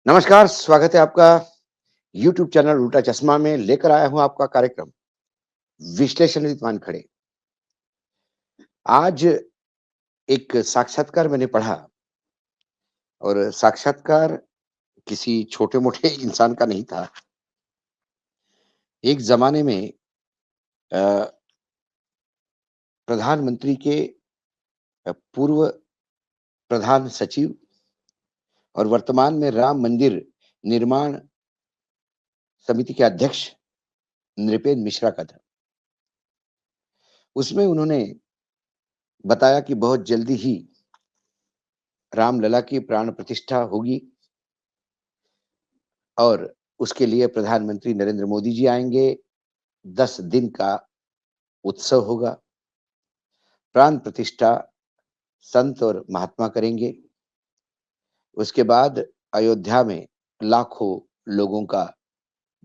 नमस्कार, स्वागत है आपका यूट्यूब चैनल उल्टा चश्मा में लेकर आया हूँ आपका कार्यक्रम विश्लेषण विद वानखड़े। आज एक साक्षात्कार मैंने पढ़ा और साक्षात्कार किसी छोटे-मोटे इंसान का नहीं था। एक ज़माने में अ, प्रधानमंत्री के पूर्व प्रधान सचिव और वर्तमान में राम मंदिर निर्माण समिति के अध्यक्ष नृपेंद्र मिश्रा का था। उसमें उन्होंने बताया कि बहुत जल्दी ही रामलला की प्राण प्रतिष्ठा होगी और उसके लिए प्रधानमंत्री नरेंद्र मोदी जी आएँगे, 10 दिन का उत्सव होगा। प्राण प्रतिष्ठा संत और महात्मा करेंगे। उसके बाद अयोध्या में लाखों लोगों का,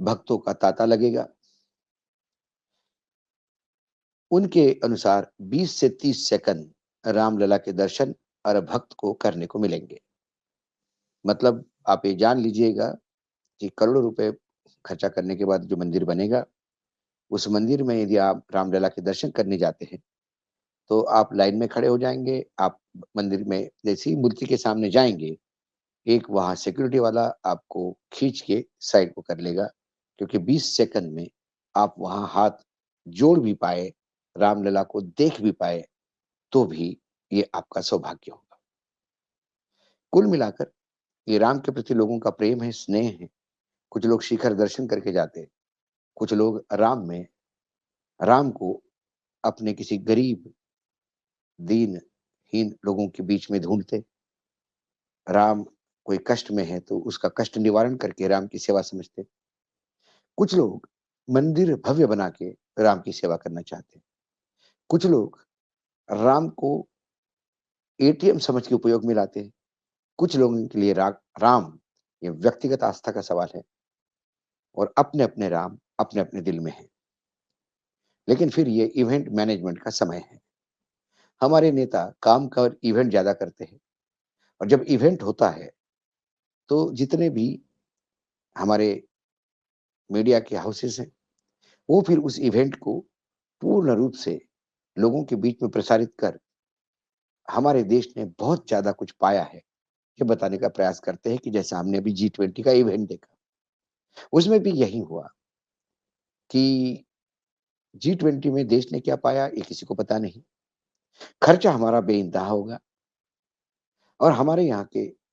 भक्तों का तांता लगेगा। उनके अनुसार 20 से 30 सेकंड रामलला के दर्शन हर भक्त को करने को मिलेंगे। मतलब आप ये जान लीजिएगा कि करोड़ों रुपए खर्चा करने के बाद जो मंदिर बनेगा, उस मंदिर में यदि आप रामलला के दर्शन करने जाते हैं, तो आप लाइन में खड़े हो जाएँगे। आप मंदिर में जैसे ही मूर्ति के सामने जाएँगे, एक वहाँ सिक्योरिटी वाला आपको खींच के साइड को कर लेगा, क्योंकि 20 सेकंड में आप वहाँ हाथ जोड़ भी पाए, रामलला को देख भी पाए, तो भी ये आपका सौभाग्य होगा। कुल मिलाकर ये राम के प्रति लोगों का प्रेम है, स्नेह है। कुछ लोग शिखर दर्शन करके जाते हैं, कुछ लोग राम को अपने किसी गरीब, दीनहीन लोगों के बीच में ढूँढते। राम कोई कष्ट में है तो उसका कष्ट निवारण करके राम की सेवा समझते। कुछ लोग मंदिर भव्य बना के राम की सेवा करना चाहते हैं। कुछ लोग राम को एटीएम समझ के उपयोग में लाते हैं। कुछ लोगों के लिए राम ये व्यक्तिगत आस्था का सवाल है और अपने-अपने राम अपने-अपने दिल में हैं। लेकिन फिर ये इवेंट मैनेजमेंट का समय है। हमारे नेता काम का और इवेंट ज़्यादा करते हैं और जब इवेंट होता है, तो जितने भी हमारे मीडिया के हाउसेस हैं, वो फिर उस इवेंट को पूर्ण रूप से लोगों के बीच में प्रसारित कर हमारे देश ने बहुत ज़्यादा कुछ पाया है, ये बताने का प्रयास करते हैं कि जैसा हमने अभी G20 का इवेंट देखा। उसमें भी यही हुआ कि G20 में देश ने क्या पाया, ये किसी को पता नहीं। खर्चा हमारा बेइंतहा होगा और हमारे यहाँ के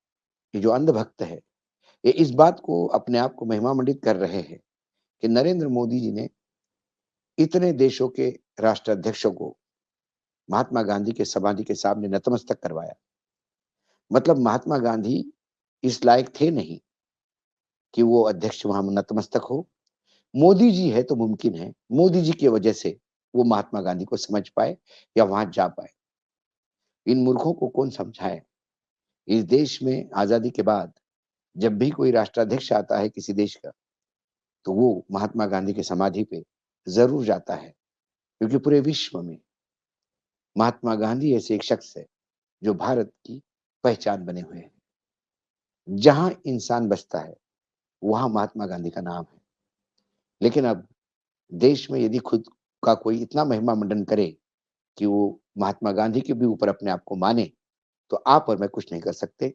ये जो अंधभक्त है, ये इस बात को अपने आप को महिमामंडित कर रहे हैं कि नरेंद्र मोदी जी ने इतने देशों के राष्ट्राध्यक्षों को महात्मा गांधी के समाधि के सामने नतमस्तक करवाया। मतलब महात्मा गांधी इस लायक थे नहीं कि वो अध्यक्ष वहाँ नतमस्तक हो। मोदी जी है तो मुमकिन है। मोदी जी की वजह से वो महात्मा गांधी को समझ पाए या वहाँ जा पाए। इन मूर्खों को कौन समझाए? इस देश में आज़ादी के बाद जब भी कोई राष्ट्राध्यक्ष आता है किसी देश का, तो वो महात्मा गांधी की समाधि पे ज़रूर जाता है, क्योंकि पूरे विश्व में महात्मा गांधी ऐसे एक शख्स है, जो भारत की पहचान बने हुए हैं। जहाँ इंसान बसता है, वहाँ महात्मा गांधी का नाम है। लेकिन अब देश में यदि खुद का कोई इतना महिमा मंडन करे कि वो महात्मा गांधी के भी ऊपर अपने आप को माने, तो आप और मैं कुछ नहीं कर सकते।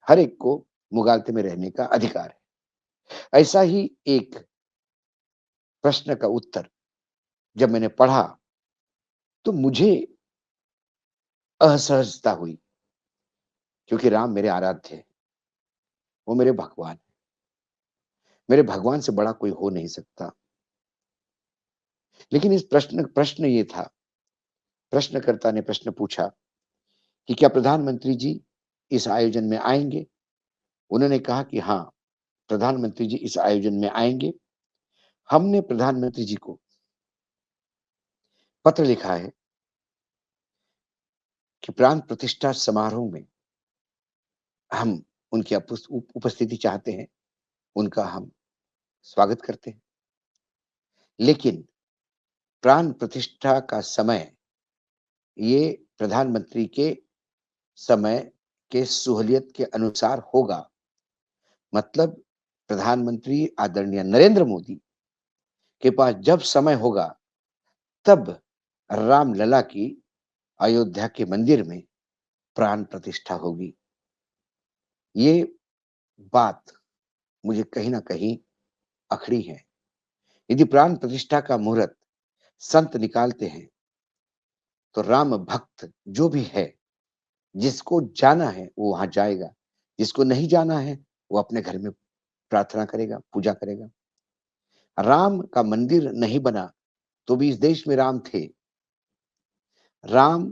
हर एक को मुगालते में रहने का अधिकार है। ऐसा ही एक प्रश्न का उत्तर जब मैंने पढ़ा, तो मुझे असहजता हुई, क्योंकि राम मेरे आराध्य हैं, वो मेरे भगवान हैं। मेरे भगवान से बड़ा कोई हो नहीं सकता। लेकिन इस प्रश्न ये था, प्रश्नकर्ता ने प्रश्न पूछा कि क्या प्रधानमंत्री जी इस आयोजन में आएँगे? उन्होंने कहा कि हाँ, प्रधानमंत्री जी इस आयोजन में आएँगे। हमने प्रधानमंत्री जी को पत्र लिखा है कि प्राण प्रतिष्ठा समारोह में हम उनकी उपस्थिति चाहते हैं, उनका हम स्वागत करते हैं। लेकिन प्राण प्रतिष्ठा का समय ये प्रधानमंत्री के समय के सहूलियत के अनुसार होगा। मतलब प्रधानमंत्री आदरणीय नरेंद्र मोदी के पास जब समय होगा तब रामलला की अयोध्या के मंदिर में प्राण प्रतिष्ठा होगी। ये बात मुझे कहीं न कहीं अखड़ी है। यदि प्राण प्रतिष्ठा का मुहूर्त संत निकालते हैं, तो राम भक्त जो भी है, जिसको जाना है वो वहाँ जाएगा, जिसको नहीं जाना है वो अपने घर में प्रार्थना करेगा, पूजा करेगा। राम का मंदिर नहीं बना, तो भी इस देश में राम थे। राम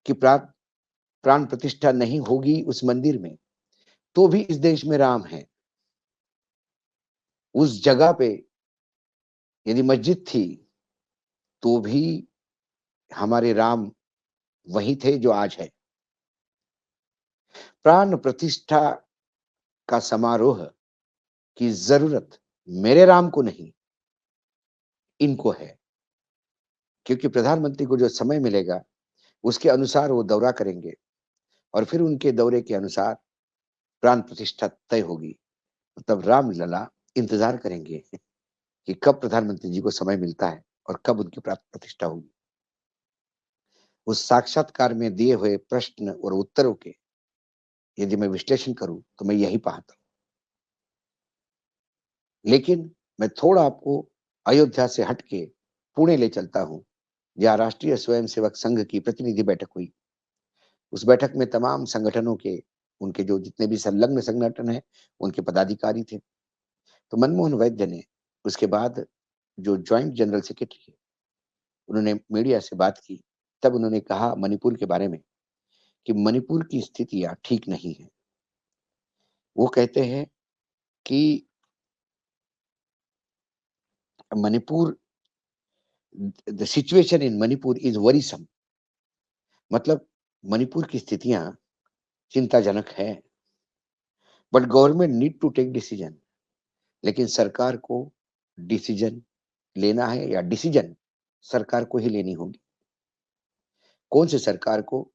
की प्राण प्रतिष्ठा नहीं होगी उस मंदिर में, तो भी इस देश में राम है। उस जगह पे यदि मस्जिद थी, तो भी हमारे राम वही थे जो आज है। प्राण प्रतिष्ठा का समारोह की ज़रूरत मेरे राम को नहीं, इनको है। क्योंकि प्रधानमंत्री को जो समय मिलेगा, उसके अनुसार वो दौरा करेंगे और फिर उनके दौरे के अनुसार प्राण प्रतिष्ठा तय होगी। तब रामलला इंतज़ार करेंगे कि कब प्रधानमंत्री जी को समय मिलता है और कब उनकी प्राण प्रतिष्ठा होगी। उस साक्षात्कार में दिए हुए प्रश्न और उत्तरों के यदि मैं विश्लेषण करूँ, तो मैं यही पाता हूँ। लेकिन मैं थोड़ा आपको अयोध्या से हट के पुणे ले चलता हूँ, जहाँ राष्ट्रीय स्वयंसेवक संघ की प्रतिनिधि बैठक हुई। उस बैठक में तमाम संगठनों के, उनके जो जितने भी संलग्न संगठन हैं, उनके पदाधिकारी थे। तो मनमोहन वैद्य ने उसके बाद जो जॉइंट जनरल सेक्रेटरी है, उन्होंने मीडिया से बात की। तब उन्होंने कहा मणिपुर के बारे में कि मणिपुर की स्थितियाँ ठीक नहीं हैं। वो कहते हैं कि Manipur the situation in Manipur is worrisome. मतलब मणिपुर की स्थितियाँ चिंताजनक है, but government need to take decision. लेकिन सरकार को डिसीजन लेना है या डिसीजन सरकार को ही लेनी होगी। कौन से सरकार को?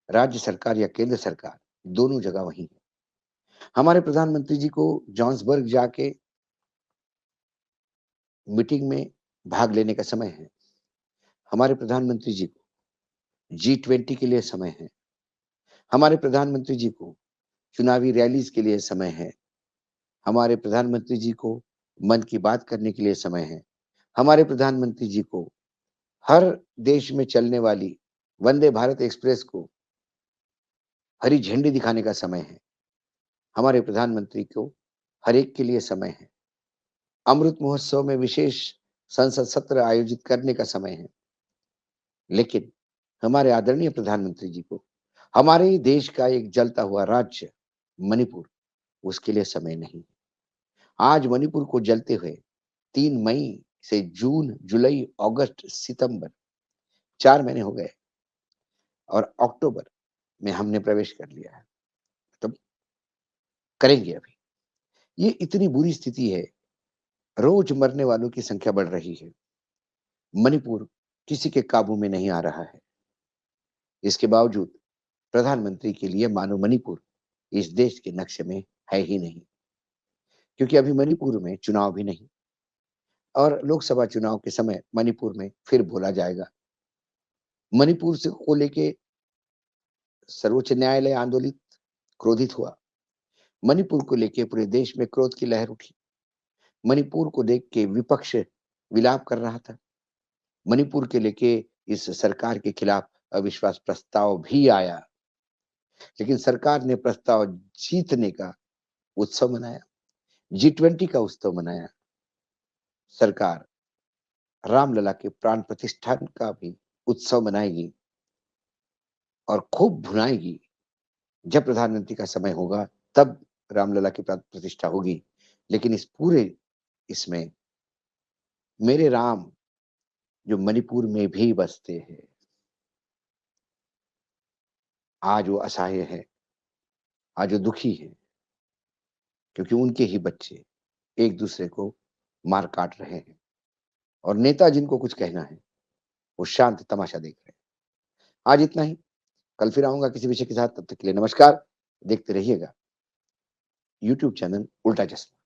राज्य सरकार या केंद्र सरकार, दोनों जगह वही है। हमारे प्रधानमंत्री जी को जोहान्सबर्ग जाके मीटिंग में भाग लेने का समय है। हमारे प्रधानमंत्री जी को G20 के लिए समय है। हमारे प्रधानमंत्री जी को चुनावी रैलीज़ के लिए समय है। हमारे प्रधानमंत्री जी को मन की बात करने के लिए समय है। हमारे प्रधानमंत्री जी को हर देश में चलने वाली वंदे भारत एक्सप्रेस को हरी झंडी दिखाने का समय है। हमारे प्रधानमंत्री को हर एक के लिए समय है। अमृत महोत्सव में विशेष संसद सत्र आयोजित करने का समय है। लेकिन हमारे आदरणीय प्रधानमंत्री जी को हमारे ही देश का एक जलता हुआ राज्य मणिपुर, उसके लिए समय नहीं। आज मणिपुर को जलते हुए 3 मई से जून, जुलाई, अगस्त, सितंबर 4 महीने हो गए और अक्टूबर में हमने प्रवेश कर लिया है। तो करेंगे अभी। ये इतनी बुरी स्थिति है, रोज मरने वालों की संख्या बढ़ रही है। मणिपुर किसी के काबू में नहीं आ रहा है। इसके बावजूद प्रधानमंत्री के लिए मानो मणिपुर इस देश के नक्शे में है ही नहीं, क्योंकि अभी मणिपुर में चुनाव भी नहीं और लोकसभा चुनाव के समय मणिपुर में फिर बोला जाएगा। मणिपुर से को लेके सर्वोच्च न्यायालय आंदोलित, क्रोधित हुआ। मणिपुर को लेके पूरे देश में क्रोध की लहर उठी। मणिपुर को देख के विपक्ष विलाप कर रहा था। मणिपुर के लेके इस सरकार के खिलाफ अविश्वास प्रस्ताव भी आया, लेकिन सरकार ने प्रस्ताव जीतने का उत्सव मनाया, G20 का उत्सव मनाया। सरकार रामलला के प्राण प्रतिष्ठान का भी उत्सव मनाएगी और खूब भुनाएगी। जब प्रधानमंत्री का समय होगा, तब रामलला की प्राण प्रतिष्ठा होगी। लेकिन इस पूरे इसमें मेरे राम जो मणिपुर में भी बसते हैं, आज वो असहाय है, आज वो दुखी है, क्योंकि उनके ही बच्चे एक दूसरे को मार काट रहे हैं और नेता जिनको कुछ कहना है, वो शांत तमाशा देख रहे हैं। आज इतना ही, कल फिर आऊँगा किसी विषय के साथ, तब तक के लिए नमस्कार। देखते रहिएगा यूट्यूब चैनल उल्टा चश्मा।